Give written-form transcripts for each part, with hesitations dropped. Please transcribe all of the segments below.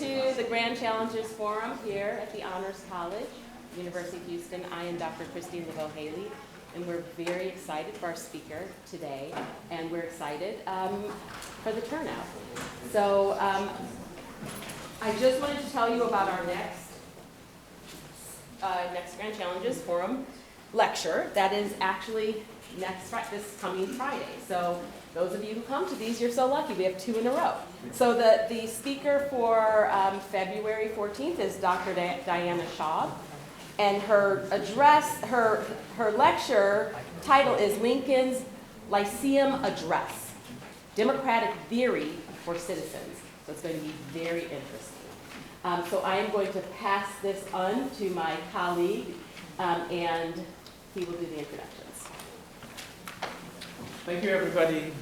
to the Grand Challenges Forum here at the Honors College, University of Houston. I am Dr. Christine Laveau-Haley, and we're very excited for our speaker today, and we're excited for the turnout. So I just wanted to tell you about our next Grand Challenges Forum lecture. That is actually this coming Friday. So those of you who come to these, you're so lucky. We have 2 in a row. So the speaker for February 14th is Dr. Diana Schaub. And her address, her lecture title is Lincoln's Lyceum Address, Democratic Theory for Citizens. So it's going to be very interesting. So I am going to pass this on to my colleague, and he will do the introductions. Thank you, everybody.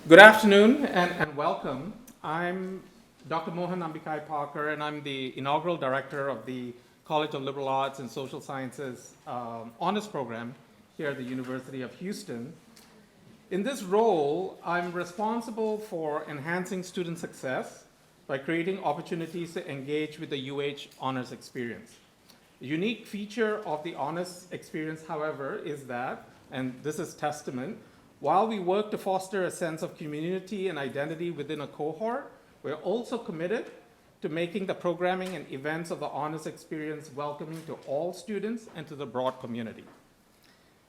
Good afternoon and welcome. I'm Dr. Mohan Ambikai Parker, and I'm the inaugural director of the College of Liberal Arts and Social Sciences Honors Program here at the University of Houston. In this role, I'm responsible for enhancing student success by creating opportunities to engage with the UH honors experience. A unique feature of the honors experience, however, is that, and this is testament, while we work to foster a sense of community and identity within a cohort, we're also committed to making the programming and events of the honors experience welcoming to all students and to the broad community.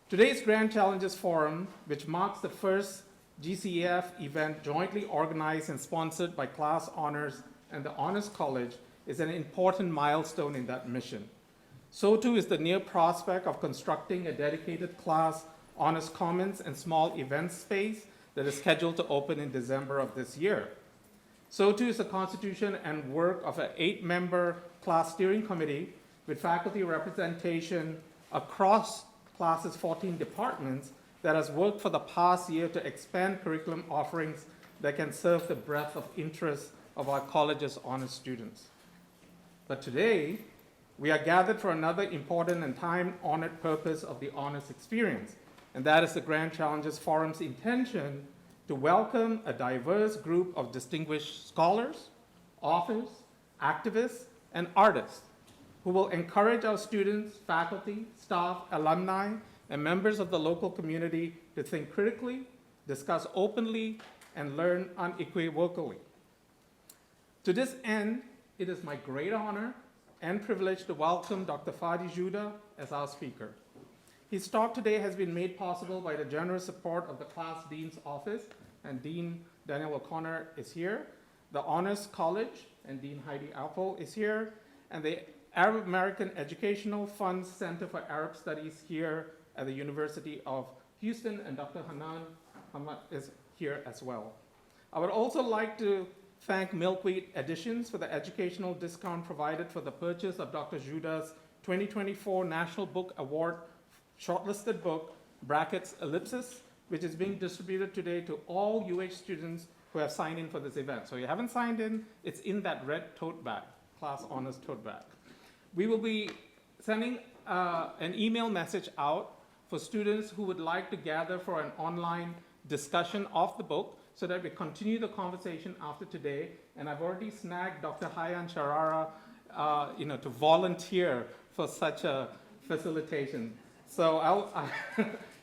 Today's Grand Challenges Forum, which marks the first GCEF event jointly organized and sponsored by Class Honors and the Honors College, is an important milestone in that mission. So too is the near prospect of constructing a dedicated Class Honors Commons and small event space that is scheduled to open in December of this year. So too is the constitution and work of an 8-member class steering committee with faculty representation across classes' 14 departments that has worked for the past year to expand curriculum offerings that can serve the breadth of interest of our college's honors students. But today, we are gathered for another important and time-honored purpose of the honors experience, and that is the Grand Challenges Forum's intention to welcome a diverse group of distinguished scholars, authors, activists, and artists who will encourage our students, faculty, staff, alumni, and members of the local community to think critically, discuss openly, and learn unequivocally. To this end, it is my great honor and privilege to welcome Dr. Fady Joudah as our speaker. His talk today has been made possible by the generous support of the Class Dean's Office, and Dean Daniel O'Connor is here. The Honors College, and Dean Heidi Apple is here, and the Arab American Educational Fund's Center for Arab Studies here at the University of Houston, and Dr. Hanan Hamad is here as well. I would also like to thank Milkweed Editions for the educational discount provided for the purchase of Dr. Joudah's 2024 National Book Award shortlisted book, brackets Ellipsis, which is being distributed today to all UH students who have signed in for this event. So if you haven't signed in, it's in that red tote bag, Class Honors tote bag. We will be sending an email message out for students who would like to gather for an online discussion of the book so that we continue the conversation after today. And I've already snagged Dr. Hayan Sharara to volunteer for such a facilitation. So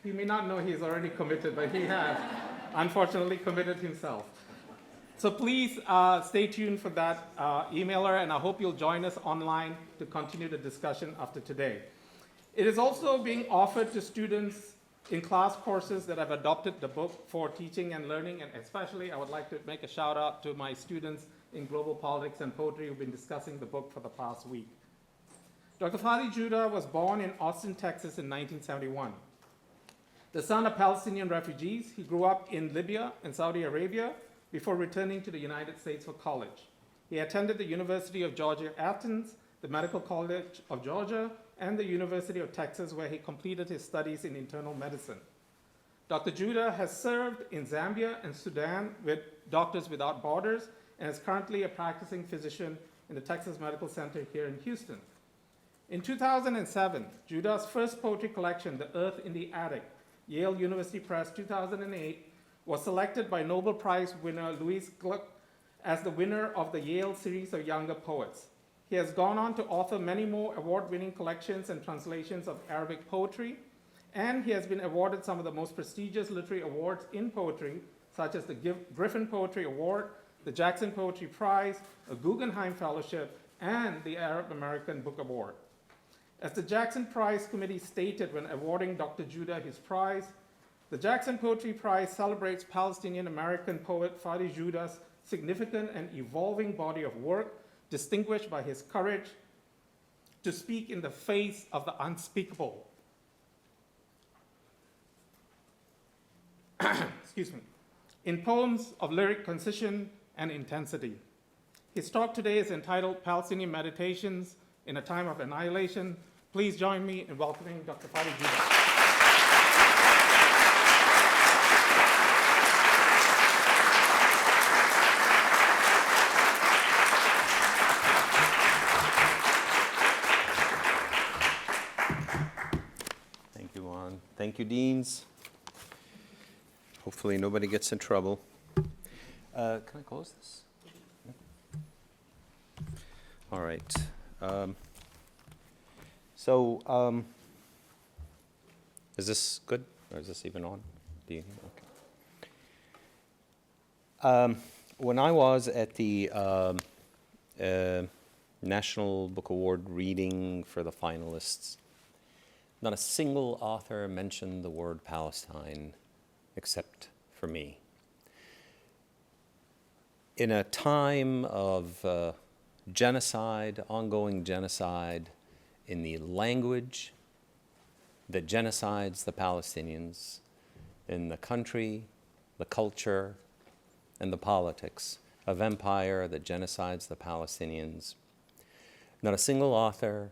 he may not know he's already committed, but he has unfortunately committed himself. So please stay tuned for that emailer, and I hope you'll join us online to continue the discussion after today. It is also being offered to students in class courses that have adopted the book for teaching and learning, and especially I would like to make a shout out to my students in global politics and poetry who've been discussing the book for the past week. Dr. Fady Joudah was born in Austin, Texas in 1971. The son of Palestinian refugees, he grew up in Libya and Saudi Arabia before returning to the United States for college. He attended the University of Georgia, Athens, the Medical College of Georgia, and the University of Texas, where he completed his studies in internal medicine. Dr. Joudah has served in Zambia and Sudan with Doctors Without Borders and is currently a practicing physician in the Texas Medical Center here in Houston. In 2007, Joudah's first poetry collection, The Earth in the Attic, Yale University Press, 2008, was selected by Nobel Prize winner Louise Gluck as the winner of the Yale Series of Younger Poets. He has gone on to author many more award-winning collections and translations of Arabic poetry, and he has been awarded some of the most prestigious literary awards in poetry, such as the Griffin Poetry Award, the Jackson Poetry Prize, a Guggenheim Fellowship, and the Arab American Book Award. As the Jackson Prize Committee stated when awarding Dr. Joudah his prize, the Jackson Poetry Prize celebrates Palestinian American poet Fady Joudah's significant and evolving body of work, distinguished by his courage to speak in the face of the unspeakable. Excuse me. In poems of lyric concision and intensity. His talk today is entitled Palestinian Meditations in a Time of Annihilation. Please join me in welcoming Dr. Fady Joudah. Thank you, Juan. Thank you, Deans. Hopefully nobody gets in trouble. Can I close this? All right. Is this good, or is this even on? Do you? Okay. When I was at the National Book Award reading for the finalists, not a single author mentioned the word Palestine except for me. In a time of genocide, ongoing genocide, in the language that genocides the Palestinians, in the country, the culture, and the politics of empire that genocides the Palestinians, not a single author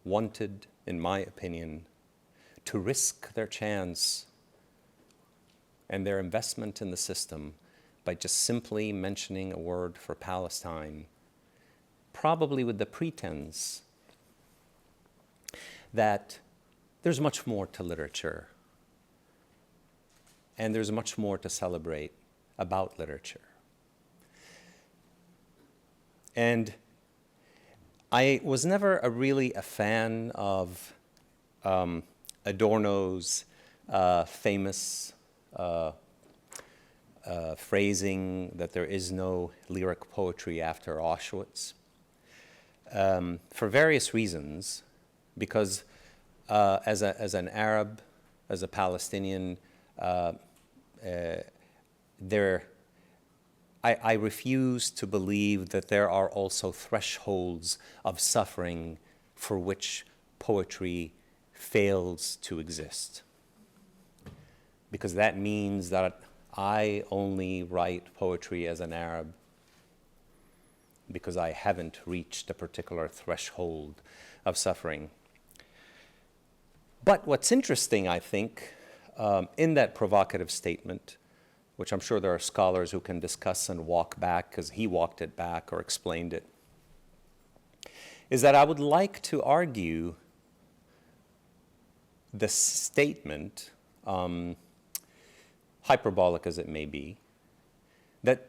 wanted, in my opinion, to risk their chance and their investment in the system by just simply mentioning a word for Palestine, probably with the pretense that there's much more to literature and there's much more to celebrate about literature. And I was never really a fan of Adorno's famous phrasing that there is no lyric poetry after Auschwitz, for various reasons, because as an Arab, as a Palestinian, I refuse to believe that there are also thresholds of suffering for which poetry fails to exist. Because that means that I only write poetry as an Arab because I haven't reached a particular threshold of suffering. But what's interesting, I think, in that provocative statement, which I'm sure there are scholars who can discuss and walk back because he walked it back or explained it, is that I would like to argue the statement, hyperbolic as it may be, that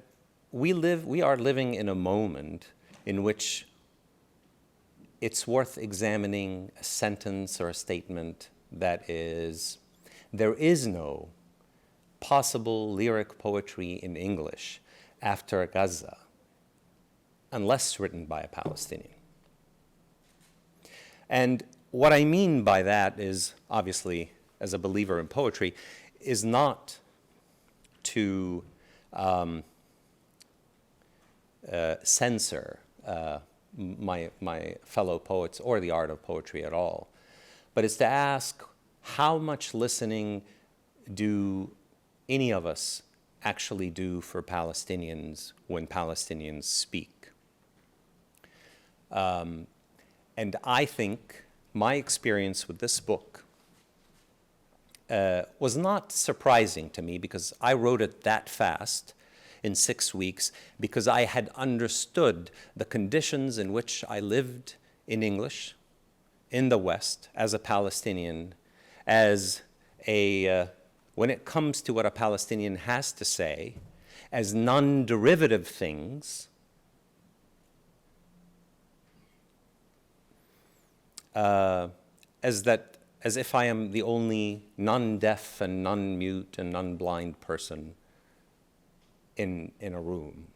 we are living in a moment in which it's worth examining a sentence or a statement that is, there is no possible lyric poetry in English after Gaza, unless written by a Palestinian. And what I mean by that is, obviously, as a believer in poetry, is not to censor my fellow poets or the art of poetry at all, but it's to ask how much listening do any of us actually do for Palestinians when Palestinians speak. And I think my experience with this book was not surprising to me because I wrote it that fast in 6 weeks because I had understood the conditions in which I lived in English in the West as a Palestinian, as when it comes to what a Palestinian has to say, as non-derivative things, as if I am the only non-deaf and non-mute and non-blind person in a room.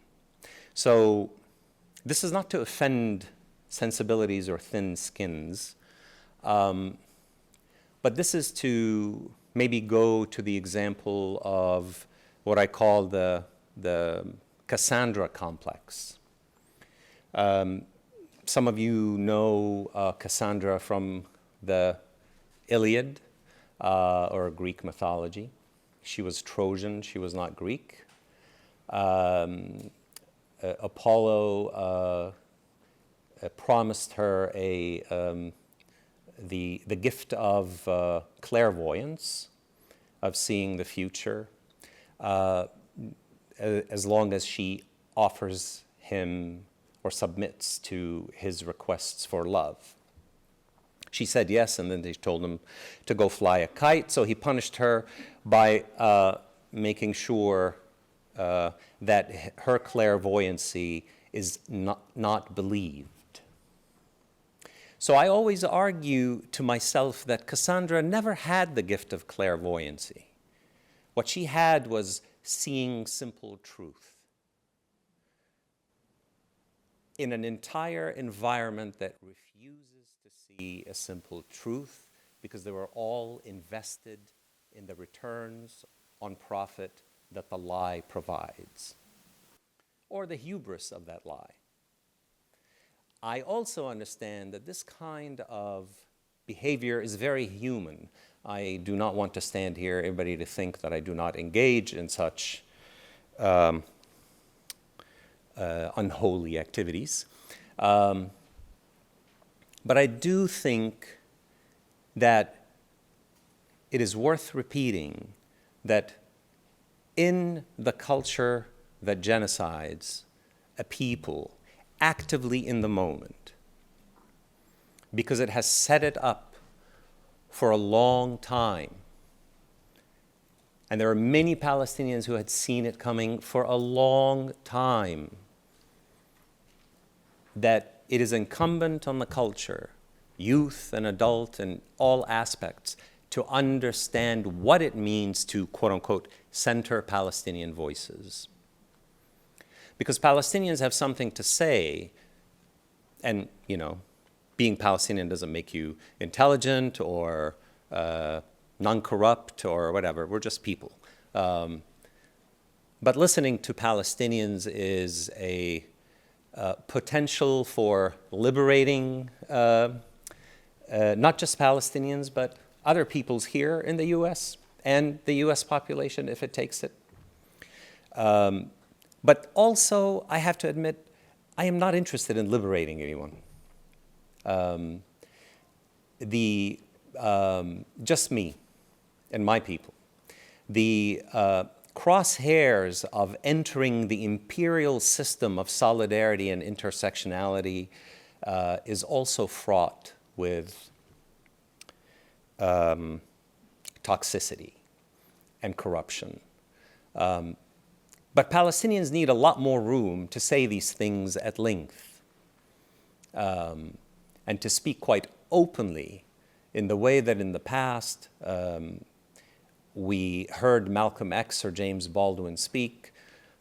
So this is not to offend sensibilities or thin skins, but this is to maybe go to the example of what I call the Cassandra complex. Some of you know Cassandra from the Iliad or Greek mythology. She was Trojan, she was not Greek. Apollo promised her the gift of clairvoyance, of seeing the future, as long as she offers him or submits to his requests for love. She said yes, and then they told him to go fly a kite, so he punished her by making sure that her clairvoyancy is not believed. So I always argue to myself that Cassandra never had the gift of clairvoyancy. What she had was seeing simple truth in an entire environment that refuses to see a simple truth because they were all invested in the returns on profit that the lie provides, or the hubris of that lie. I also understand that this kind of behavior is very human. I do not want to stand here, everybody to think that I do not engage in such unholy activities. But I do think that it is worth repeating that in the culture that genocides a people actively in the moment, because it has set it up for a long time, and there are many Palestinians who had seen it coming for a long time, that it is incumbent on the culture, youth and adult and all aspects, to understand what it means to, quote unquote, center Palestinian voices. Because Palestinians have something to say, and, being Palestinian doesn't make you intelligent or non-corrupt or whatever. We're just people. But listening to Palestinians is a potential for liberating not just Palestinians, but other peoples here in the U.S. and the U.S. population, if it takes it. But also, I have to admit, I am not interested in liberating anyone. Just me and my people. The crosshairs of entering the imperial system of solidarity and intersectionality is also fraught with toxicity and corruption. But Palestinians need a lot more room to say these things at length and to speak quite openly in the way that in the past we heard Malcolm X or James Baldwin speak,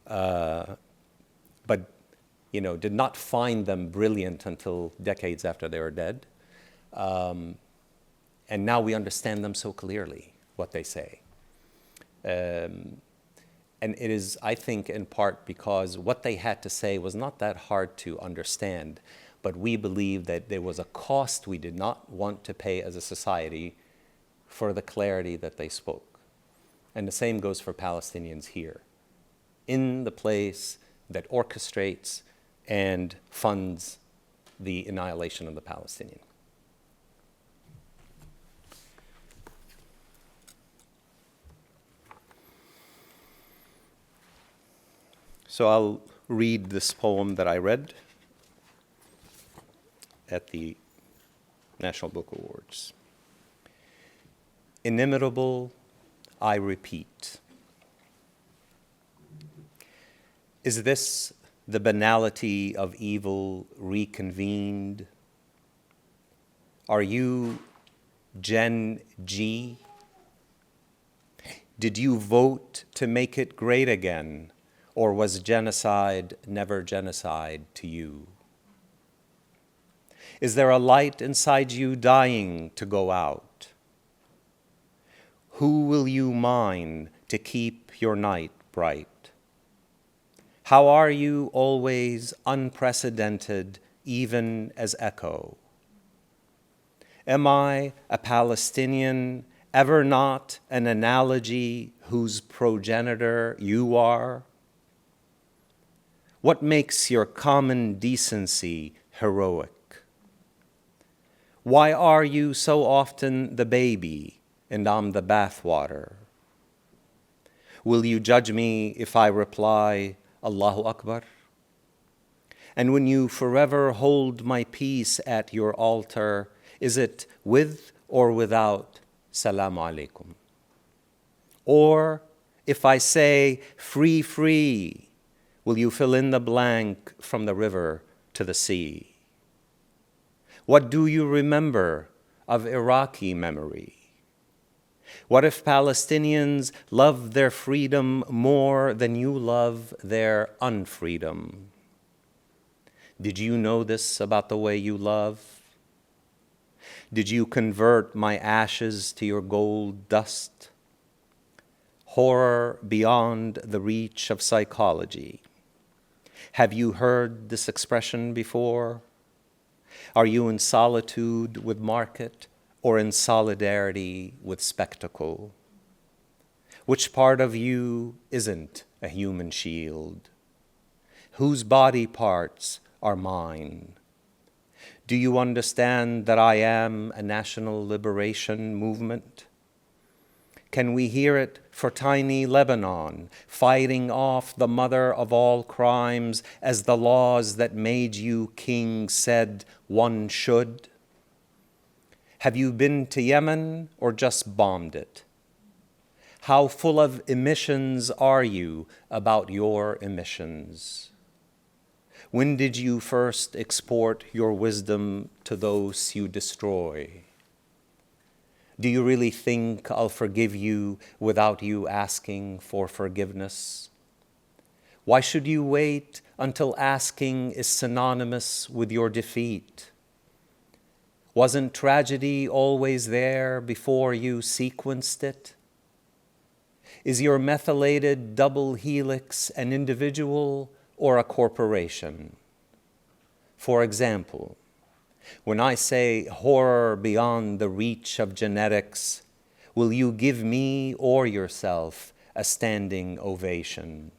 but did not find them brilliant until decades after they were dead. And now we understand them so clearly, what they say. And it is, I think, in part because what they had to say was not that hard to understand, but we believe that there was a cost we did not want to pay as a society for the clarity that they spoke. And the same goes for Palestinians here, in the place that orchestrates and funds the annihilation of the Palestinian. So I'll read this poem that I read at the National Book Awards. Inimitable, I repeat. Is this the banality of evil reconvened? Are you Gen G? Did you vote to make it great again, or was genocide never genocide to you? Is there a light inside you dying to go out? Who will you mine to keep your night bright? How are you always unprecedented, even as echo? Am I a Palestinian, ever not an analogy whose progenitor you are? What makes your common decency heroic? Why are you so often the baby and I'm the bathwater? Will you judge me if I reply, Allahu Akbar? And when you forever hold my peace at your altar, is it with or without Salaam alaikum? Or if I say free, free, will you fill in the blank from the river to the sea? What do you remember of Iraqi memory? What if Palestinians love their freedom more than you love their unfreedom? Did you know this about the way you love? Did you convert my ashes to your gold dust? Horror beyond the reach of psychology. Have you heard this expression before? Are you in solitude with market or in solidarity with spectacle? Which part of you isn't a human shield? Whose body parts are mine? Do you understand that I am a national liberation movement? Can we hear it for tiny Lebanon, fighting off the mother of all crimes as the laws that made you king said one should? Have you been to Yemen or just bombed it? How full of emissions are you about your emissions? When did you first export your wisdom to those you destroy? Do you really think I'll forgive you without you asking for forgiveness? Why should you wait until asking is synonymous with your defeat? Wasn't tragedy always there before you sequenced it? Is your methylated double helix an individual or a corporation? For example, when I say horror beyond the reach of genetics, will you give me or yourself a standing ovation?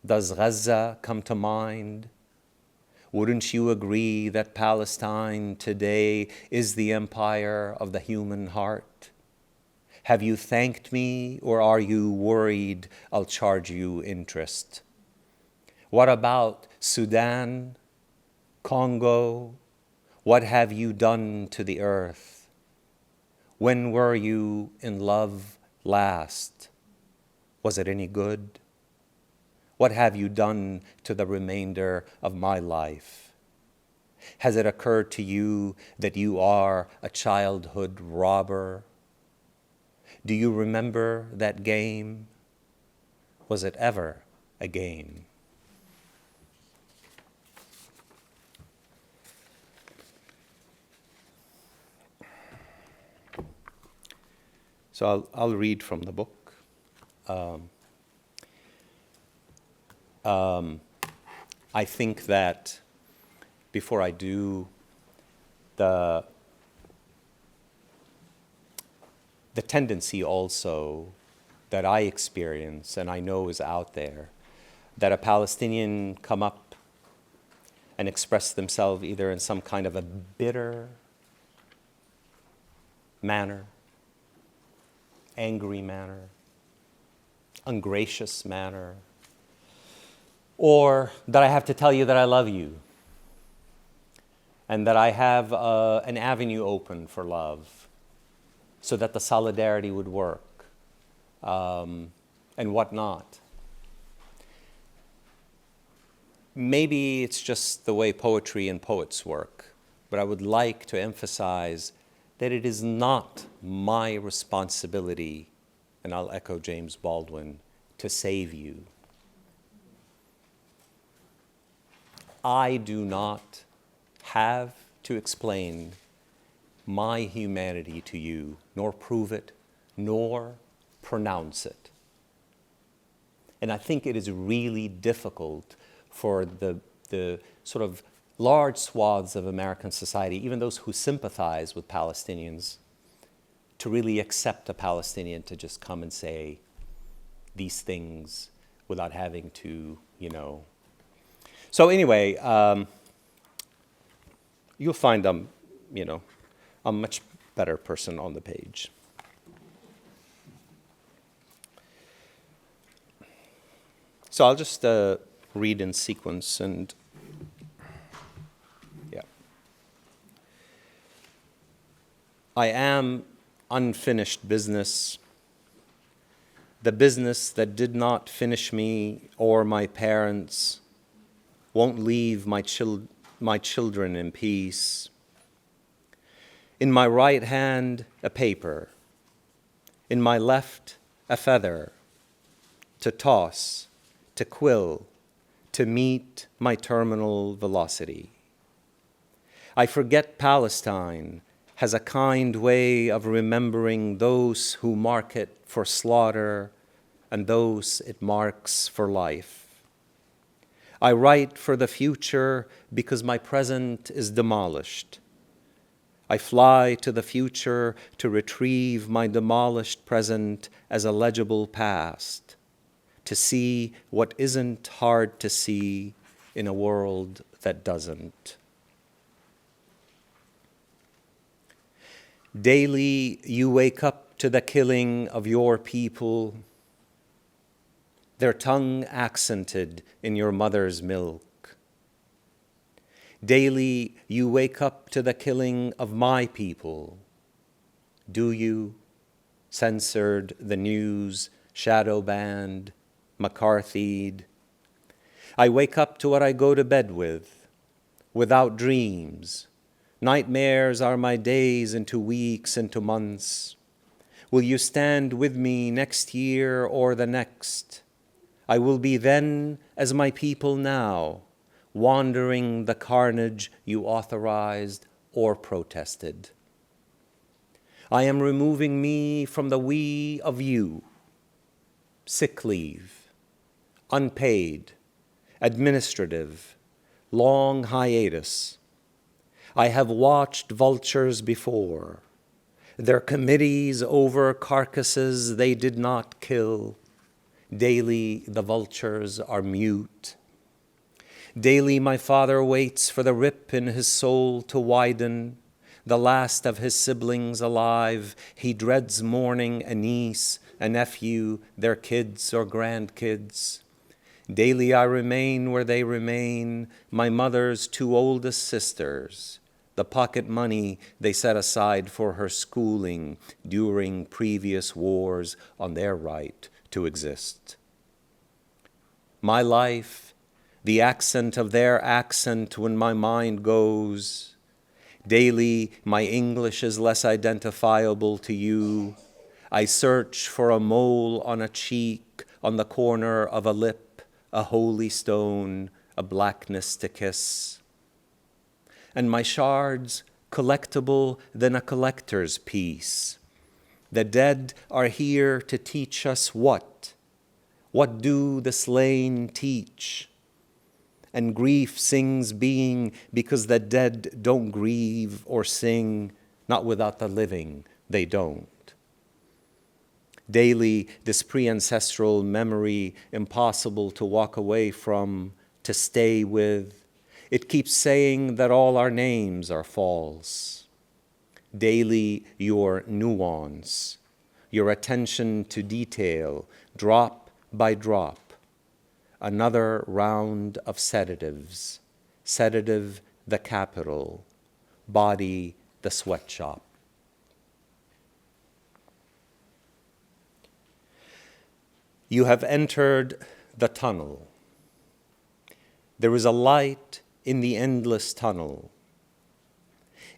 Does Gaza come to mind? Wouldn't you agree that Palestine today is the empire of the human heart? Have you thanked me, or are you worried I'll charge you interest? What about Sudan, Congo? What have you done to the earth? When were you in love last? Was it any good? What have you done to the remainder of my life? Has it occurred to you that you are a childhood robber? Do you remember that game? Was it ever a game? So I'll read from the book. I think that before I do, the tendency also that I experience and I know is out there, that a Palestinian come up and express themselves either in some kind of a bitter manner, angry manner, ungracious manner, or that I have to tell you that I love you and that I have an avenue open for love so that the solidarity would work and whatnot. maybe it's just the way poetry and poets work, but I would like to emphasize that it is not my responsibility, and I'll echo James Baldwin, to save you. I do not have to explain my humanity to you, nor prove it, nor pronounce it. And I think it is really difficult for the sort of large swaths of American society, even those who sympathize with Palestinians, to really accept a Palestinian to just come and say these things without having to, So anyway, you'll find I'm a much better person on the page. So I'll just read in sequence and I am unfinished business, the business that did not finish me or my parents, won't leave my children in peace. In my right hand, a paper. In my left, a feather. To toss, to quill, to meet my terminal velocity. I forget Palestine has a kind way of remembering those who mark it for slaughter and those it marks for life. I write for the future because my present is demolished. I fly to the future to retrieve my demolished present as a legible past, to see what isn't hard to see in a world that doesn't. Daily you wake up to the killing of your people, their tongue accented in your mother's milk. Daily you wake up to the killing of my people. Do you? Censored, the news, shadow banned, McCarthy'd. I wake up to what I go to bed with, without dreams. Nightmares are my days into weeks, into months. Will you stand with me next year or the next? I will be then as my people now, wandering the carnage you authorized or protested. I am removing me from the we of you. Sick leave, unpaid, administrative, long hiatus. I have watched vultures before, their committees over carcasses they did not kill. Daily the vultures are mute. Daily my father waits for the rip in his soul to widen. The last of his siblings alive, he dreads mourning a niece, a nephew, their kids or grandkids. Daily I remain where they remain, my mother's two oldest sisters, the pocket money they set aside for her schooling during previous wars on their right to exist. My life, the accent of their accent when my mind goes. Daily my English is less identifiable to you. I search for a mole on a cheek, on the corner of a lip, a holy stone, a blackness to kiss. And my shards, collectible than a collector's piece. The dead are here to teach us what? What do the slain teach? And grief sings being because the dead don't grieve or sing, not without the living, they don't. Daily, this pre-ancestral memory impossible to walk away from, to stay with, it keeps saying that all our names are false. Daily, your nuance, your attention to detail, drop by drop, another round of sedatives, sedative the capital, body the sweatshop. You have entered the tunnel. There is a light in the endless tunnel.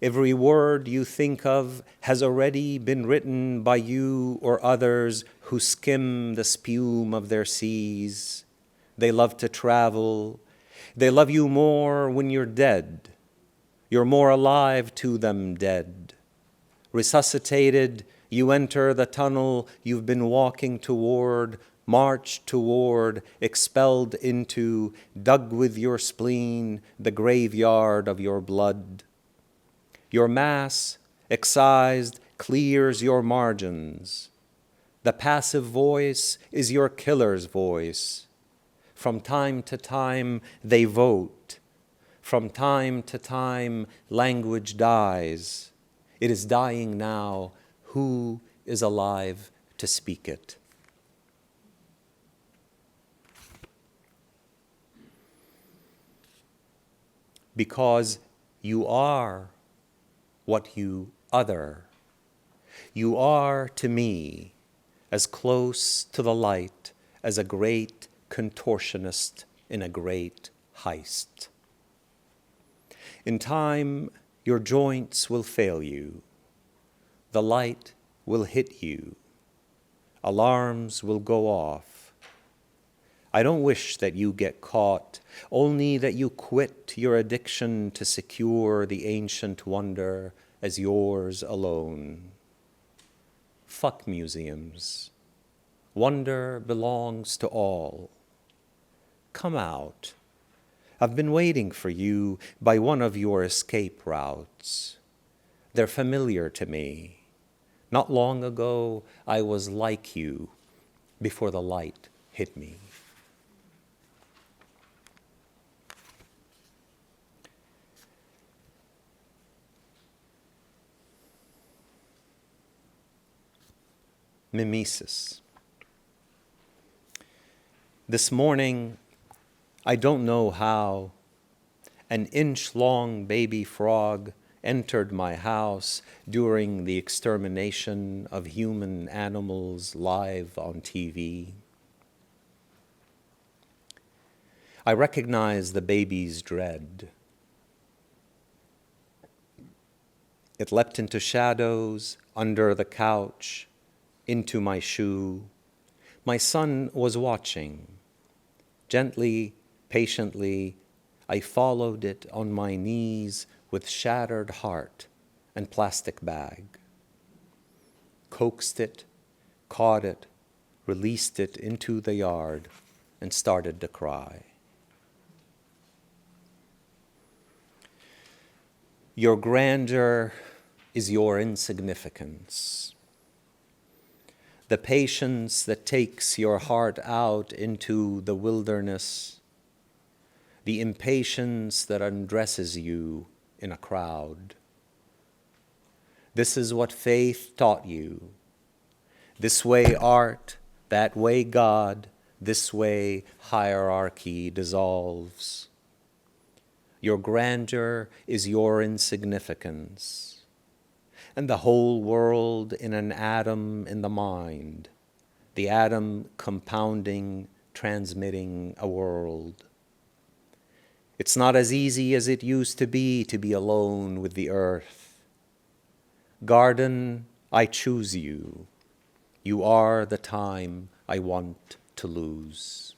Every word you think of has already been written by you or others who skim the spume of their seas. They love to travel. They love you more when you're dead. You're more alive to them dead. Resuscitated, you enter the tunnel you've been walking toward, marched toward, expelled into, dug with your spleen, the graveyard of your blood. Your mass, excised, clears your margins. The passive voice is your killer's voice. From time to time, they vote. From time to time, language dies. It is dying now. Who is alive to speak it? Because you are what you other. You are to me as close to the light as a great contortionist in a great heist. In time, your joints will fail you. The light will hit you. Alarms will go off. I don't wish that you get caught, only that you quit your addiction to secure the ancient wonder as yours alone. Fuck museums. Wonder belongs to all. Come out. I've been waiting for you by one of your escape routes. They're familiar to me. Not long ago, I was like you before the light hit me. Mimesis. This morning, I don't know how, an inch-long baby frog entered my house during the extermination of human animals live on TV. I recognize the baby's dread. It leapt into shadows, under the couch, into my shoe. My son was watching. Gently, patiently, I followed it on my knees with shattered heart and plastic bag. Coaxed it, caught it, released it into the yard, and started to cry. Your grandeur is your insignificance. The patience that takes your heart out into the wilderness, the impatience that undresses you in a crowd. This is what faith taught you. This way art, that way God, this way hierarchy dissolves. Your grandeur is your insignificance. And the whole world in an atom in the mind, the atom compounding, transmitting a world. It's not as easy as it used to be alone with the earth. Garden, I choose you. You are the time I want to lose.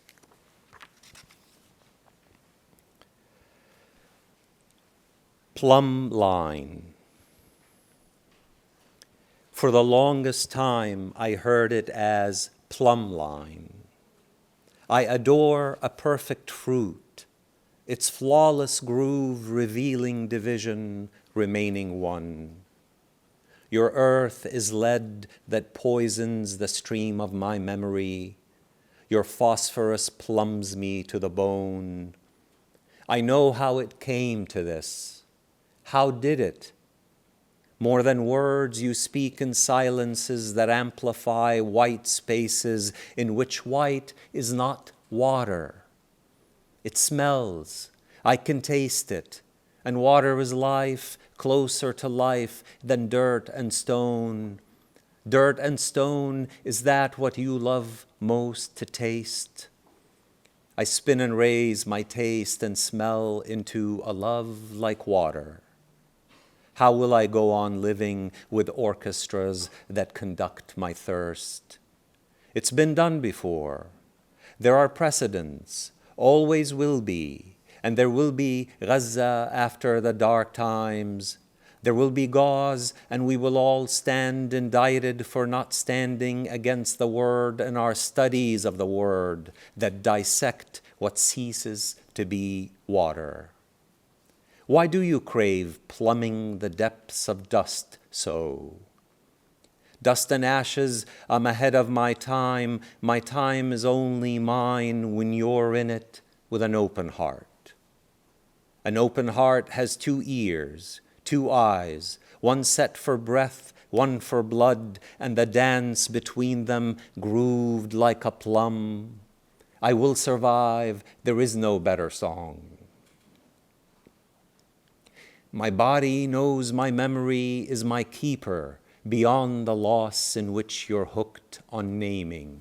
Plumb line. For the longest time, I heard it as plumb line. I adore a perfect fruit, its flawless groove revealing division, remaining one. Your earth is lead that poisons the stream of my memory. Your phosphorus plumbs me to the bone. I know how it came to this. How did it? More than words, you speak in silences that amplify white spaces in which white is not water. It smells. I can taste it. And water is life, closer to life than dirt and stone. Dirt and stone, is that what you love most to taste? I spin and raise my taste and smell into a love like water. How will I go on living with orchestras that conduct my thirst? It's been done before. There are precedents, always will be, and there will be Gaza after the dark times. There will be gauze, and we will all stand indicted for not standing against the word and our studies of the word that dissect what ceases to be water. Why do you crave plumbing the depths of dust so? Dust and ashes, I'm ahead of my time is only mine when you're in it with an open heart. An open heart has 2 ears, 2 eyes, one set for breath, one for blood, and the dance between them grooved like a plum. I will survive, there is no better song. My body knows my memory is my keeper beyond the loss in which you're hooked on naming.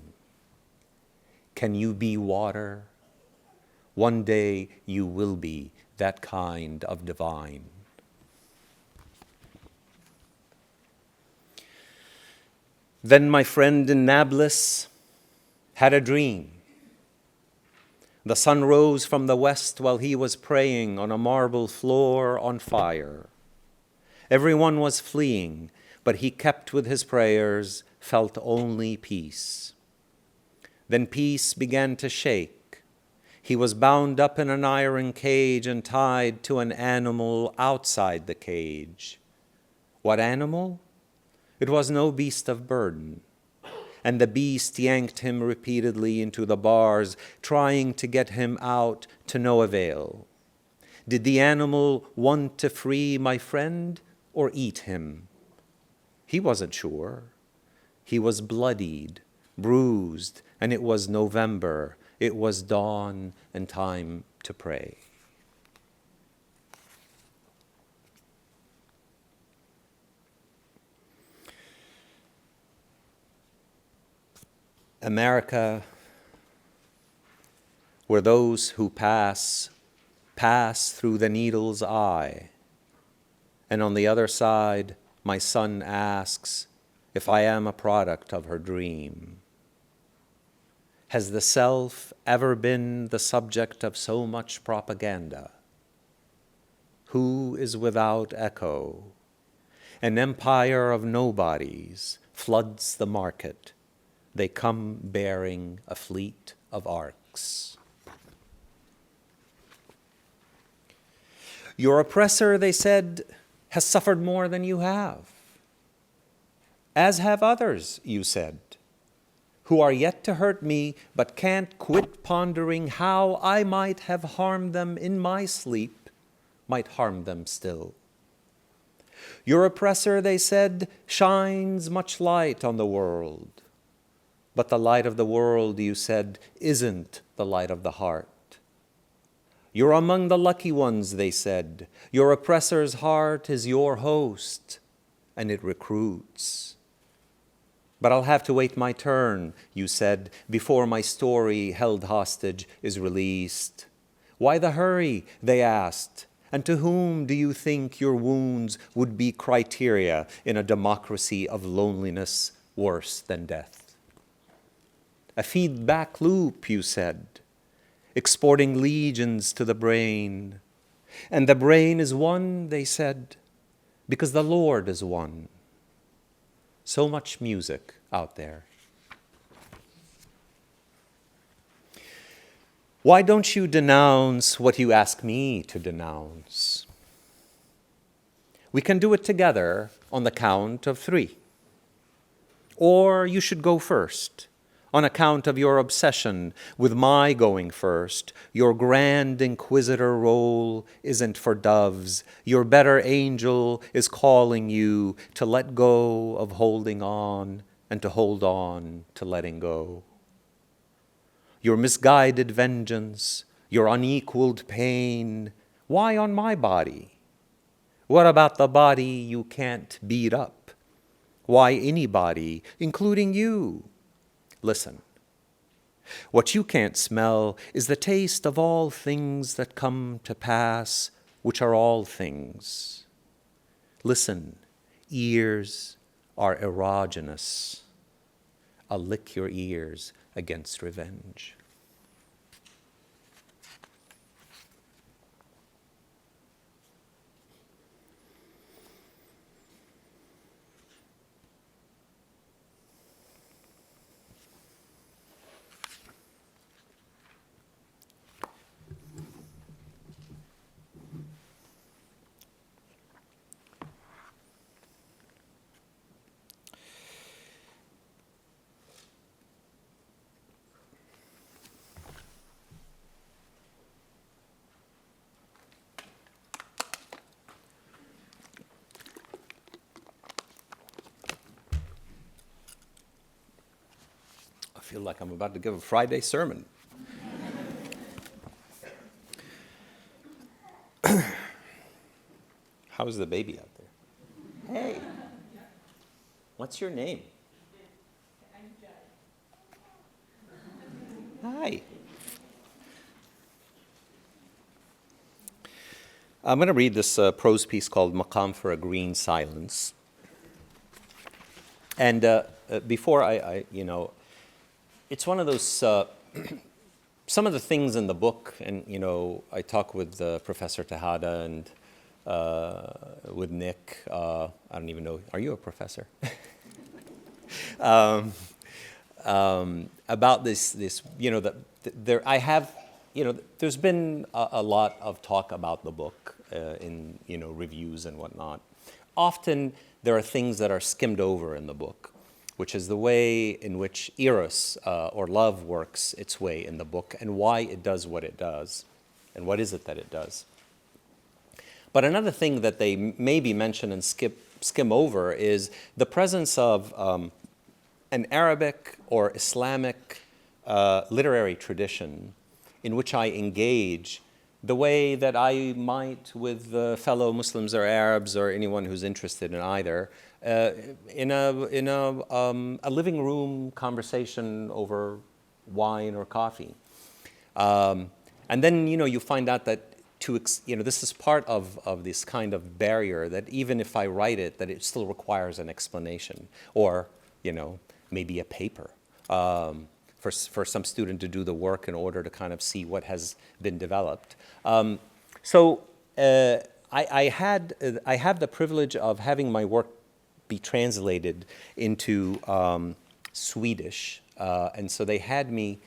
Can you be water? One day you will be that kind of divine. Then my friend in Nablus had a dream. The sun rose from the west while he was praying on a marble floor on fire. Everyone was fleeing, but he kept with his prayers, felt only peace. Then peace began to shake. He was bound up in an iron cage and tied to an animal outside the cage. What animal? It was no beast of burden. And the beast yanked him repeatedly into the bars, trying to get him out to no avail. Did the animal want to free my friend or eat him? He wasn't sure. He was bloodied, bruised, and it was November. It was dawn and time to pray. America, where those who pass through the needle's eye, and on the other side, my son asks if I am a product of her dream. Has the self ever been the subject of so much propaganda? Who is without echo? An empire of nobodies floods the market. They come bearing a fleet of arks. Your oppressor, they said, has suffered more than you have. As have others, you said, who are yet to hurt me, but can't quit pondering how I might have harmed them in my sleep, might harm them still. Your oppressor, they said, shines much light on the world. But the light of the world, you said, isn't the light of the heart. You're among the lucky ones, they said. Your oppressor's heart is your host, and it recruits. But I'll have to wait my turn, you said, before my story held hostage is released. Why the hurry, they asked, and to whom do you think your wounds would be criteria in a democracy of loneliness worse than death? A feedback loop, you said, exporting legions to the brain. And the brain is one, they said, because the Lord is one. So much music out there. Why don't you denounce what you ask me to denounce? We can do it together on the count of 3. Or you should go first. On account of your obsession with my going first, your grand inquisitor role isn't for doves. Your better angel is calling you to let go of holding on and to hold on to letting go. Your misguided vengeance, your unequaled pain, why on my body? What about the body you can't beat up? Why anybody, including you? Listen, What you can't smell is the taste of all things that come to pass, which are all things. Listen, ears are erogenous. I'll lick your ears against revenge. I feel like I'm about to give a Friday sermon. How's the baby out there? Hey, what's your name? Hi. I'm going to read this prose piece called Maqam for a Green Silence. And before it's one of those, some of the things in the book, and, I talk with Professor Tejada and with Nick. I don't even know, are you a professor? About this, there's been a lot of talk about the book in, reviews and whatnot. Often there are things that are skimmed over in the book, which is the way in which eros, or love, works its way in the book, and why it does what it does, and what is it that it does. But another thing that they maybe mention and skim over is the presence of an Arabic or Islamic literary tradition in which I engage the way that I might with fellow Muslims or Arabs or anyone who's interested in either, in a living room conversation over wine or coffee. And then, you find out that this is part of this kind of barrier that even if I write it, that it still requires an explanation or, maybe a paper for some student to do the work in order to kind of see what has been developed. So I have the privilege of having my work be translated into Swedish, and so they had me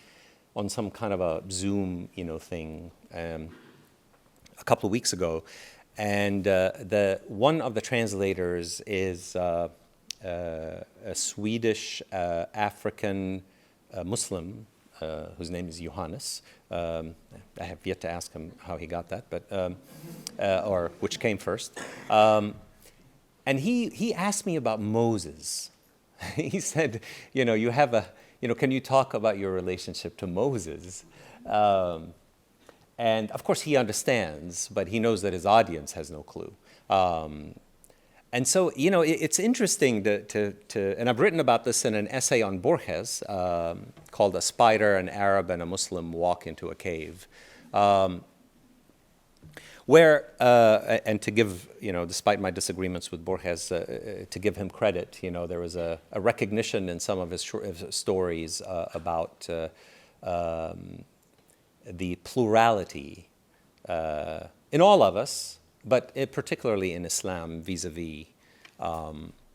on some kind of a Zoom, thing a couple of weeks ago, and one of the translators is a Swedish African Muslim whose name is Johannes. I have yet to ask him how he got that, but or which came first. And he asked me about Moses. He said, you have can you talk about your relationship to Moses? And of course he understands, but he knows that his audience has no clue. And so, it's interesting to and I've written about this in an essay on Borges called A Spider, an Arab, and a Muslim Walk into a Cave, where, and to give, despite my disagreements with Borges, to give him credit, there was a recognition in some of his stories about the plurality in all of us, but particularly in Islam vis-a-vis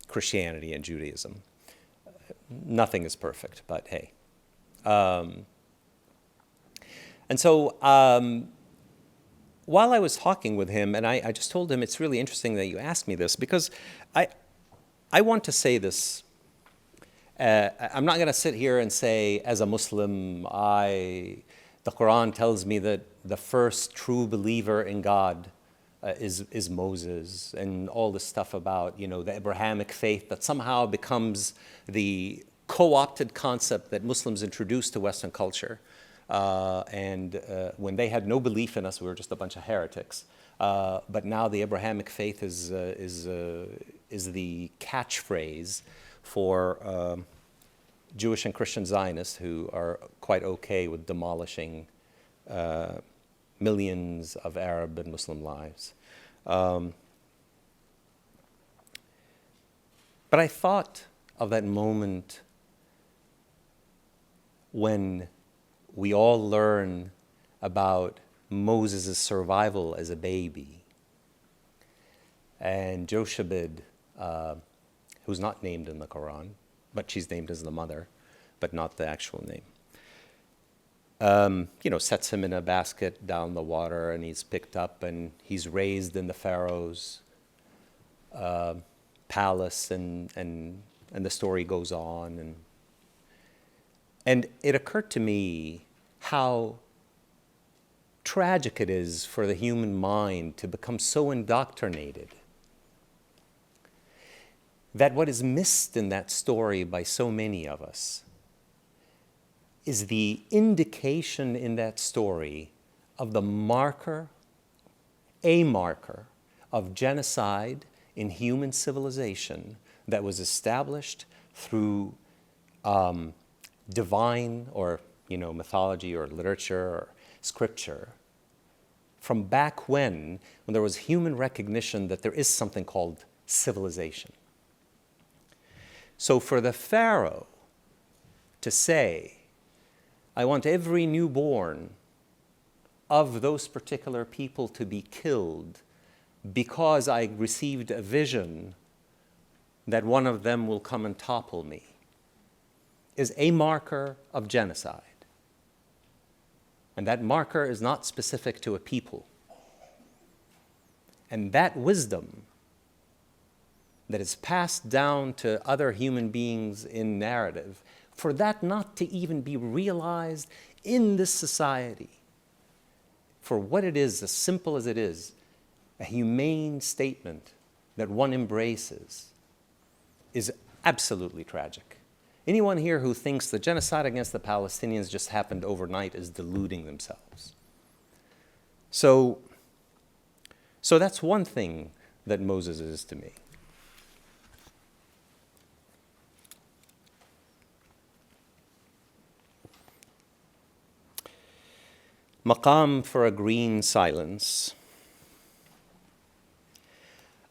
Christianity and Judaism. Nothing is perfect, but hey. And so while I was talking with him, and I just told him, it's really interesting that you asked me this, because I want to say this. I'm not going to sit here and say, as a Muslim, the Quran tells me that the first true believer in God is Moses, and all this stuff about, the Abrahamic faith that somehow becomes the co-opted concept that Muslims introduced to Western culture. And when they had no belief in us, we were just a bunch of heretics. But now the Abrahamic faith is the catchphrase for Jewish and Christian Zionists who are quite okay with demolishing millions of Arab and Muslim lives. But I thought of that moment when we all learn about Moses' survival as a baby. And Jochebed, who's not named in the Quran, but she's named as the mother, but not the actual name, sets him in a basket down the water, and he's picked up, and he's raised in the Pharaoh's palace, and the story goes on. And it occurred to me how tragic it is for the human mind to become so indoctrinated that what is missed in that story by so many of us is the indication in that story of the marker, a marker of genocide in human civilization that was established through divine or mythology or literature or scripture from back when there was human recognition that there is something called civilization. So for the Pharaoh to say, I want every newborn of those particular people to be killed because I received a vision that one of them will come and topple me, is a marker of genocide. And that marker is not specific to a people. And that wisdom that is passed down to other human beings in narrative, for that not to even be realized in this society, for what it is, as simple as it is, a humane statement that one embraces, is absolutely tragic. Anyone here who thinks the genocide against the Palestinians just happened overnight is deluding themselves. So that's one thing that Moses is to me. Maqam for a green silence.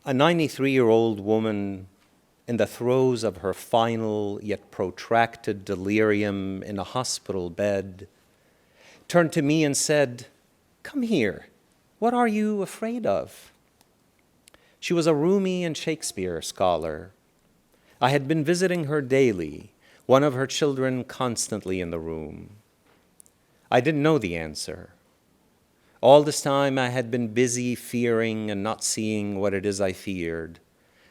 A 93-year-old woman in the throes of her final yet protracted delirium in a hospital bed turned to me and said, "Come here, what are you afraid of?" She was a Rumi and Shakespeare scholar. I had been visiting her daily, one of her children constantly in the room. I didn't know the answer. All this time I had been busy fearing and not seeing what it is I feared,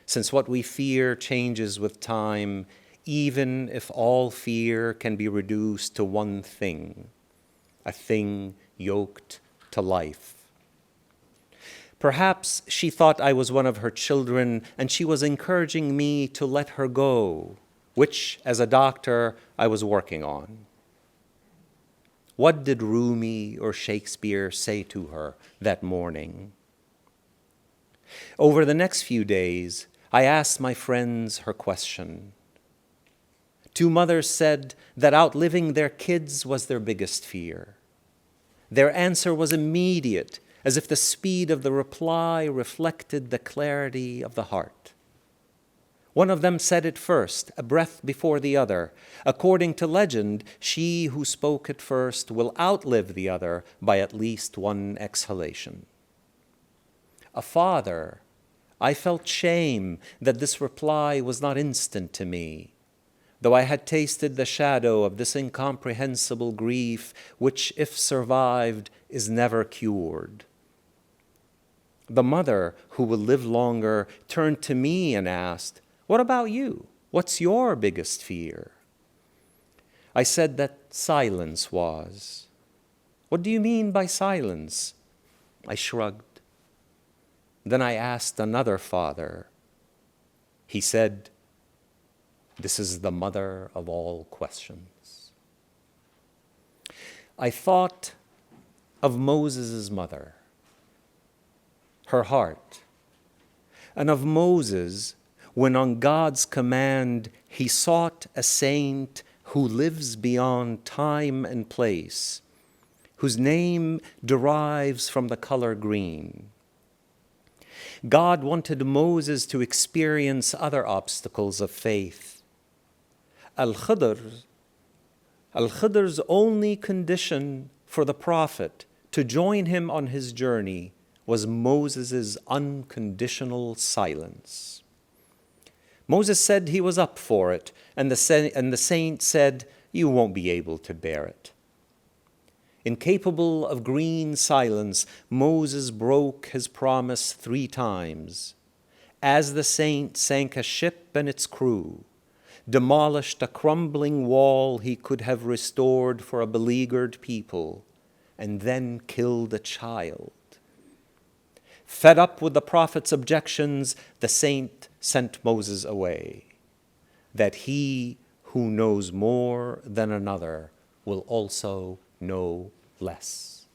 since what we fear changes with time, even if all fear can be reduced to one thing, a thing yoked to life. Perhaps she thought I was one of her children, and she was encouraging me to let her go, which, as a doctor, I was working on. What did Rumi or Shakespeare say to her that morning? Over the next few days, I asked my friends her question. Two mothers said that outliving their kids was their biggest fear. Their answer was immediate, as if the speed of the reply reflected the clarity of the heart. One of them said it first, a breath before the other. According to legend, she who spoke it first will outlive the other by at least one exhalation. A father, I felt shame that this reply was not instant to me, though I had tasted the shadow of this incomprehensible grief, which, if survived, is never cured. The mother, who will live longer, turned to me and asked, "What about you? What's your biggest fear?" I said that silence was. "What do you mean by silence?" I shrugged. Then I asked another father. He said, "This is the mother of all questions." I thought of Moses' mother, her heart, and of Moses when on God's command he sought a saint who lives beyond time and place, whose name derives from the color green. God wanted Moses to experience other obstacles of faith. Al-Khidr's only condition for the prophet to join him on his journey was Moses' unconditional silence. Moses said he was up for it, and the saint said, "You won't be able to bear it." Incapable of green silence, Moses broke his promise 3 times. As the saint sank a ship and its crew, demolished a crumbling wall he could have restored for a beleaguered people, and then killed a child. Fed up with the prophet's objections, the saint sent Moses away, that he who knows more than another will also know less.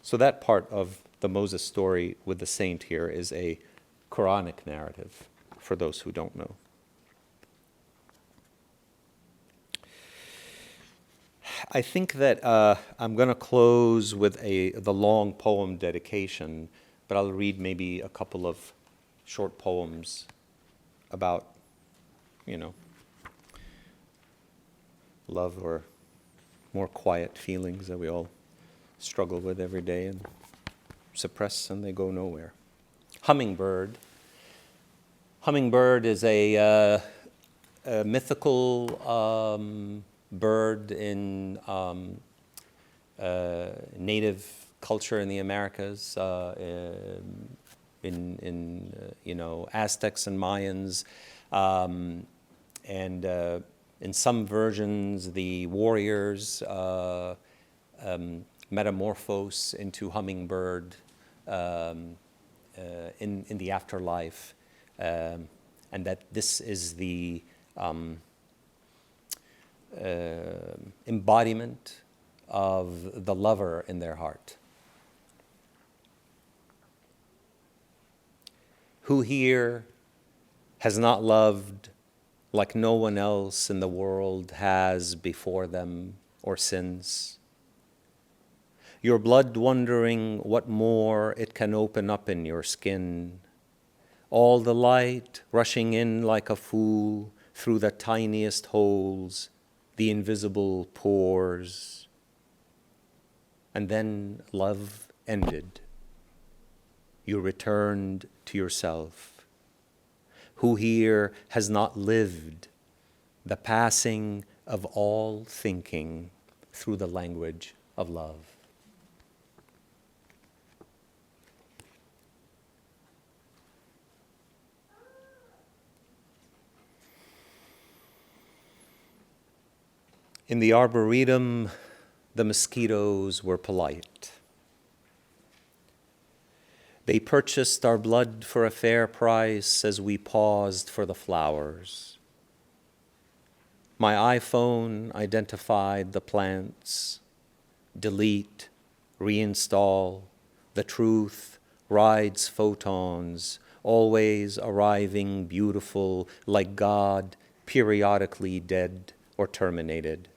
So that part of the Moses story with the saint here is a Quranic narrative, for those who don't know. I think that I'm going to close with the long poem dedication, but I'll read maybe a couple of short poems about, love or more quiet feelings that we all struggle with every day and suppress, and they go nowhere. Hummingbird. Hummingbird is a mythical bird in native culture in the Americas, in Aztecs and Mayans, and in some versions the warriors metamorphose into hummingbird in the afterlife, and that this is the embodiment of the lover in their heart. Who here has not loved like no one else in the world has before them or since? Your blood wondering what more it can open up in your skin. All the light rushing in like a fool through the tiniest holes, the invisible pores. And then love ended. You returned to yourself. Who here has not lived the passing of all thinking through the language of love? In the arboretum, the mosquitoes were polite. They purchased our blood for a fair price as we paused for the flowers. My iPhone identified the plants. Delete, reinstall, the truth rides photons, always arriving beautiful like God, periodically dead or terminated.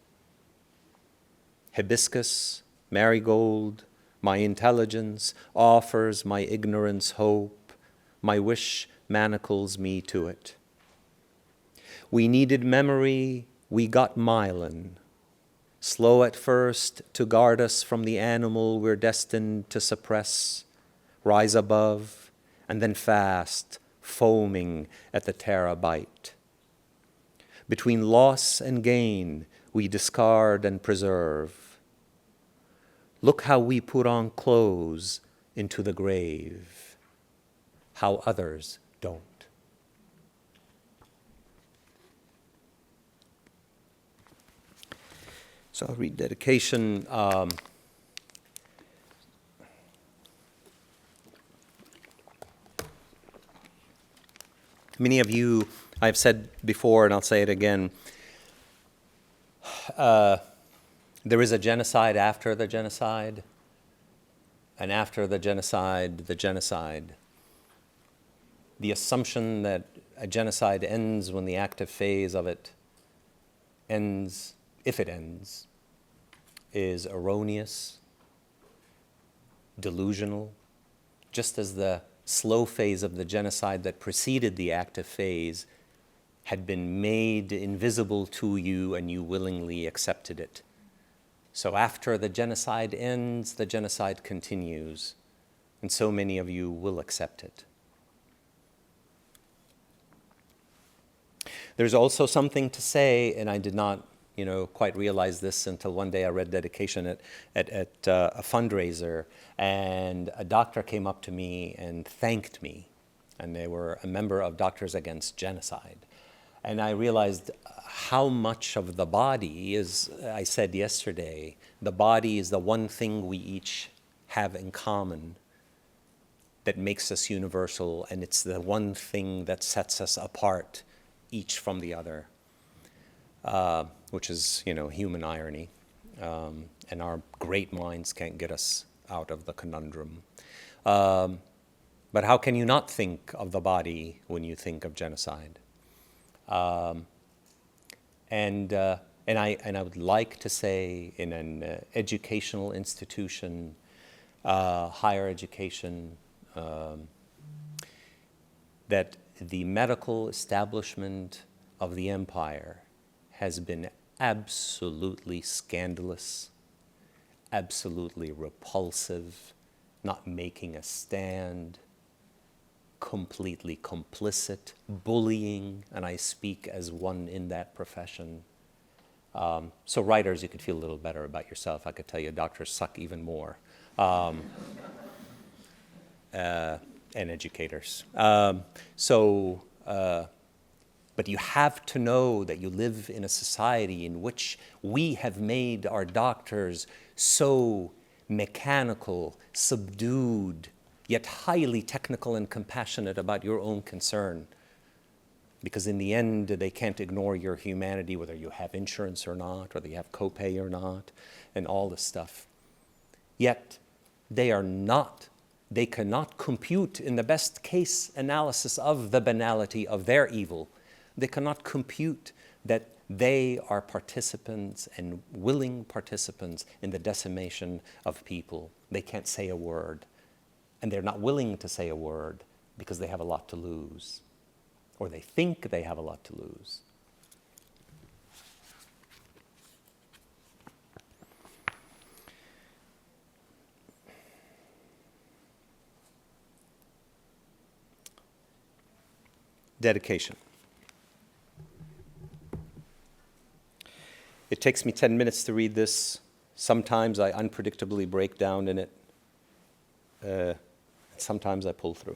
Hibiscus, marigold, my intelligence offers my ignorance hope, my wish manacles me to it. We needed memory, we got myelin, slow at first to guard us from the animal we're destined to suppress, rise above, and then fast, foaming at the terabyte. Between loss and gain, we discard and preserve. Look how we put on clothes into the grave, how others don't. So I'll read dedication. Many of you, I've said before, and I'll say it again, there is a genocide after the genocide, and after the genocide, the genocide. the assumption that a genocide ends when the active phase of it ends, if it ends, is erroneous, delusional, just as the slow phase of the genocide that preceded the active phase had been made invisible to you and you willingly accepted it. So after the genocide ends, the genocide continues, and so many of you will accept it. There's also something to say, and I did not quite realize this until one day I read dedication at a fundraiser, and a doctor came up to me and thanked me, and they were a member of Doctors Against Genocide. And I realized how much of the body is, I said yesterday, the body is the one thing we each have in common that makes us universal, and it's the one thing that sets us apart, each from the other, which is, human irony. And our great minds can't get us out of the conundrum. But how can you not think of the body when you think of genocide? And I would like to say, in an educational institution, higher education, that the medical establishment of the empire has been absolutely scandalous, absolutely repulsive, not making a stand, completely complicit, bullying, and I speak as one in that profession. So writers, you could feel a little better about yourself. I could tell you doctors suck even more. And educators. But you have to know that you live in a society in which we have made our doctors so mechanical, subdued, yet highly technical and compassionate about your own concern. Because in the end, they can't ignore your humanity, whether you have insurance or not, whether you have copay or not, and all this stuff. Yet, they cannot compute in the best case analysis of the banality of their evil. They cannot compute that they are participants and willing participants in the decimation of people. They can't say a word. And they're not willing to say a word because they have a lot to lose. Or they think they have a lot to lose. Dedication. It takes me 10 minutes to read this. Sometimes I unpredictably break down in it. Sometimes I pull through.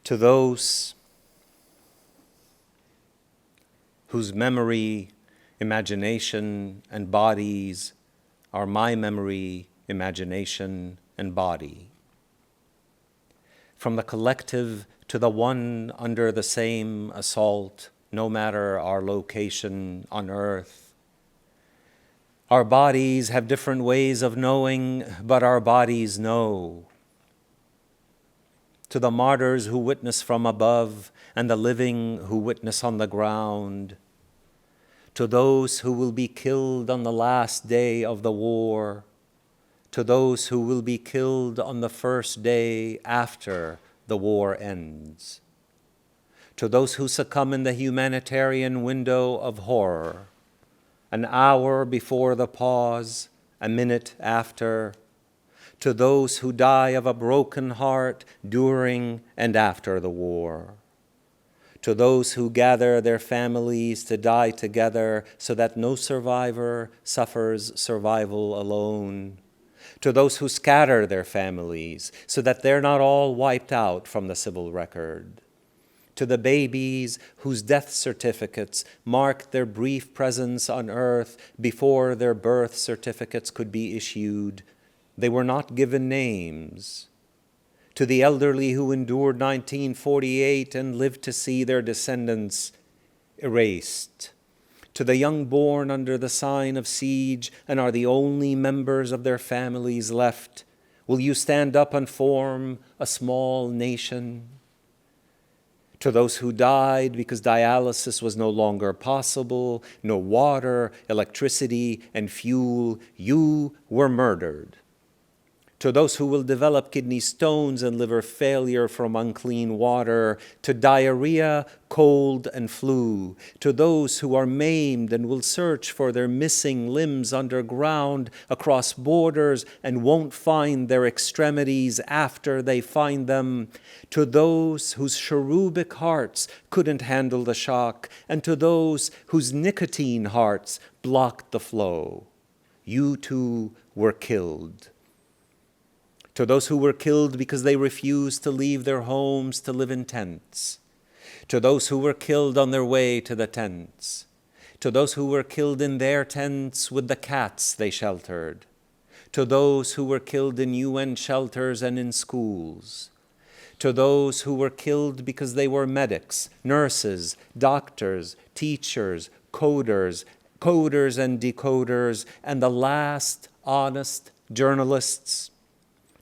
To those whose memory, imagination, and bodies are my memory, imagination, and body. From the collective to the one under the same assault, no matter our location on earth. Our bodies have different ways of knowing, but our bodies know. To the martyrs who witness from above and the living who witness on the ground. To those who will be killed on the last day of the war. To those who will be killed on the first day after the war ends. To those who succumb in the humanitarian window of horror, an hour before the pause, a minute after. To those who die of a broken heart during and after the war. To those who gather their families to die together so that no survivor suffers survival alone. To those who scatter their families so that they're not all wiped out from the civil record. To the babies whose death certificates marked their brief presence on earth before their birth certificates could be issued. They were not given names. to the elderly who endured 1948 and lived to see their descendants erased, to the young born under the sign of siege and are the only members of their families left, will you stand up and form a small nation? To those who died because dialysis was no longer possible, no water, electricity, and fuel, you were murdered. To those who will develop kidney stones and liver failure from unclean water, to diarrhea, cold, and flu, to those who are maimed and will search for their missing limbs underground across borders and won't find their extremities after they find them, to those whose cherubic hearts couldn't handle the shock, and to those whose nicotine hearts blocked the flow, you too were killed. To those who were killed because they refused to leave their homes to live in tents, to those who were killed on their way to the tents, to those who were killed in their tents with the cats they sheltered, to those who were killed in UN shelters and in schools, to those who were killed because they were medics, nurses, doctors, teachers, coders and decoders, and the last honest journalists,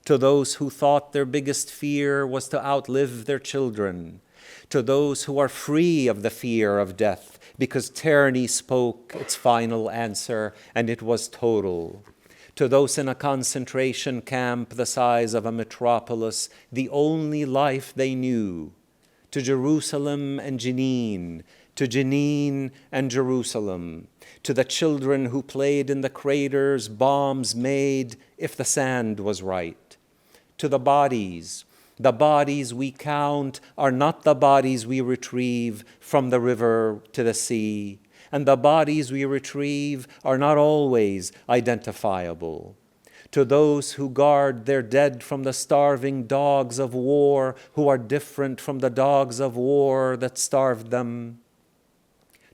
to those who thought their biggest fear was to outlive their children, to those who are free of the fear of death because tyranny spoke its final answer and it was total, to those in a concentration camp the size of a metropolis, the only life they knew, to Jerusalem and Jenin, to Jenin and Jerusalem, to the children who played in the craters bombs made if the sand was right, to the bodies we count are not the bodies we retrieve from the river to the sea, and the bodies we retrieve are not always identifiable. To those who guard their dead from the starving dogs of war who are different from the dogs of war that starved them,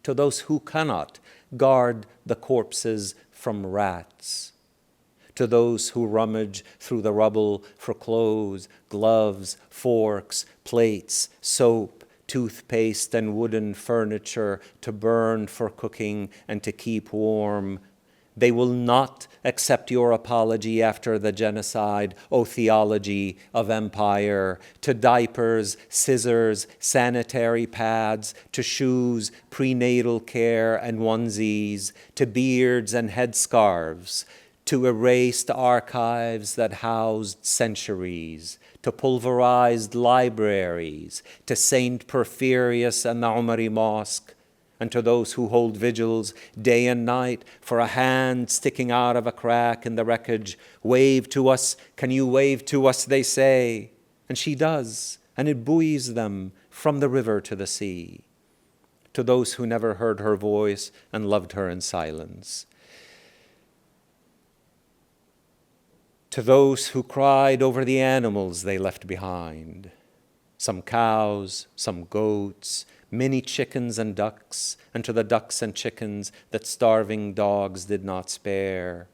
to those who cannot guard the corpses from rats, to those who rummage through the rubble for clothes, gloves, forks, plates, soap, toothpaste, and wooden furniture to burn for cooking and to keep warm. They will not accept your apology after the genocide, O theology of empire, to diapers, scissors, sanitary pads, to shoes, prenatal care, and onesies, to beards and headscarves, to erased archives that housed centuries, to pulverized libraries, to Saint Porphyrius and the Umari Mosque, and to those who hold vigils day and night for a hand sticking out of a crack in the wreckage. Wave to us, can you wave to us, they say. And she does, and it buoys them from the river to the sea. To those who never heard her voice and loved her in silence. To those who cried over the animals they left behind, some cows, some goats, many chickens and ducks, and to the ducks and chickens that starving dogs did not spare,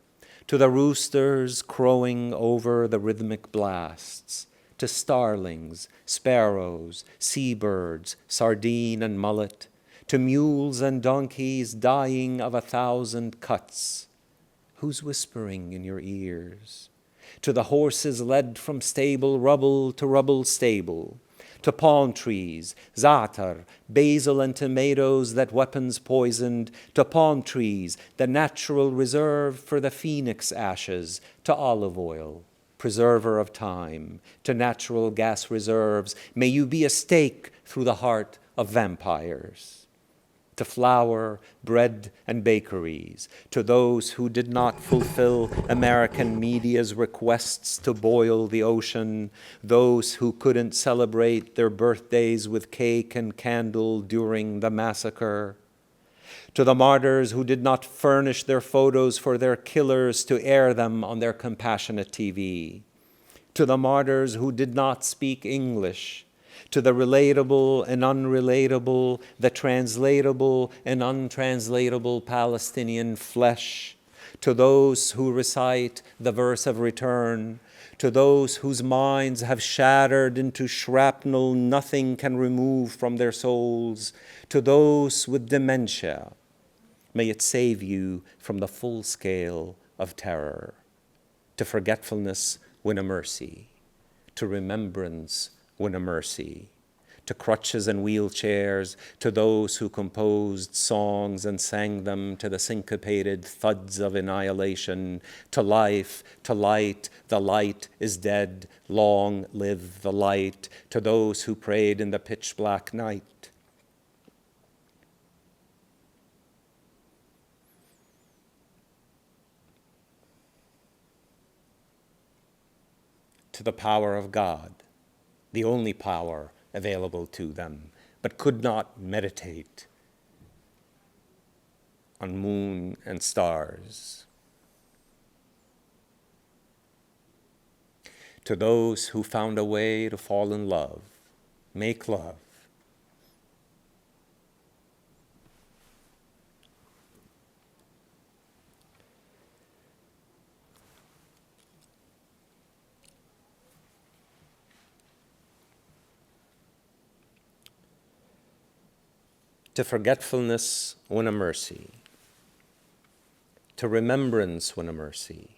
to the roosters crowing over the rhythmic blasts, to starlings, sparrows, seabirds, sardine and mullet, to mules and donkeys dying of 1,000 cuts. Who's whispering in your ears? To the horses led from stable rubble to rubble stable, to palm trees, za'atar, basil and tomatoes that weapons poisoned, to palm trees, the natural reserve for the phoenix ashes, to olive oil, preserver of time, to natural gas reserves. May you be a stake through the heart of vampires. To flour, bread, and bakeries, to those who did not fulfill American media's requests to boil the ocean, those who couldn't celebrate their birthdays with cake and candle during the massacre, to the martyrs who did not furnish their photos for their killers to air them on their compassionate TV, to the martyrs who did not speak English, to the relatable and unrelatable, the translatable and untranslatable Palestinian flesh, to those who recite the verse of return, to those whose minds have shattered into shrapnel nothing can remove from their souls, to those with dementia, may it save you from the full scale of terror. To forgetfulness, win a mercy. To remembrance, win a mercy. To crutches and wheelchairs, to those who composed songs and sang them to the syncopated thuds of annihilation, to life, to light, the light is dead, long live the light, to those who prayed in the pitch black night. To the power of God, the only power available to them, but could not meditate on moon and stars. To those who found a way to fall in love, make love. To forgetfulness, win a mercy. To remembrance, win a mercy.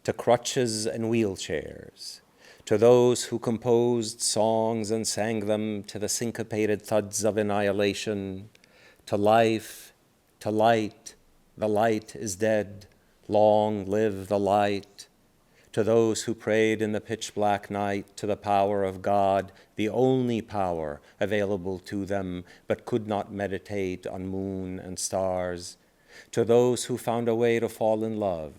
To crutches and wheelchairs. To those who composed songs and sang them to the syncopated thuds of annihilation. To life, to light, the light is dead, long live the light. To those who prayed in the pitch black night, to the power of God, the only power available to them, but could not meditate on moon and stars. To those who found a way to fall in love,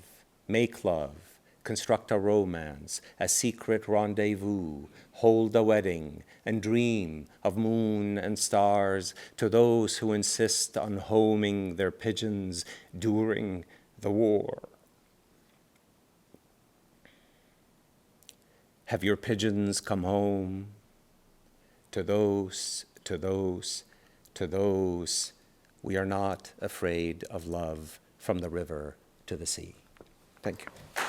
make love, construct a romance, a secret rendezvous, hold a wedding, and dream of moon and stars. To those who insist on homing their pigeons during the war. Have your pigeons come home? To those, we are not afraid of love from the river to the sea. Thank you.